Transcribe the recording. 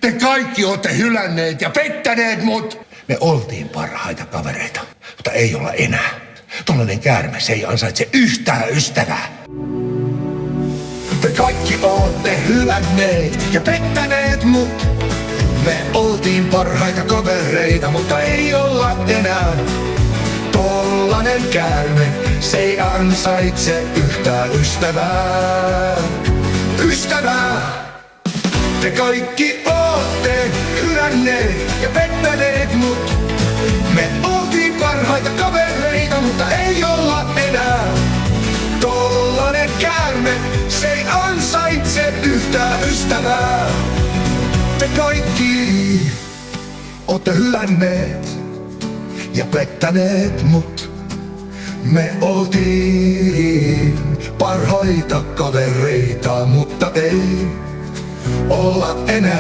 Te kaikki olette hylänneet ja pettäneet mut. Me oltiin parhaita kavereita, mutta ei olla enää. Tollainen käärme, se ei ansaitse yhtään ystävää. Te kaikki olette hylänneet ja pettäneet mut. Me oltiin parhaita kavereita, mutta ei olla enää. Tollanen käärme, se ei ansaitse yhtään ystävää. Ystävää! Te kaikki ootte hylänneet ja pettäneet mut. Me oltiin parhaita kavereita, mutta ei olla enää. Tollanen käärme, se ei ansaitse yhtään ystävää. Te kaikki ootte hylänneet ja pettäneet mut. Me oltiin parhaita kavereita, mutta ei olla enää.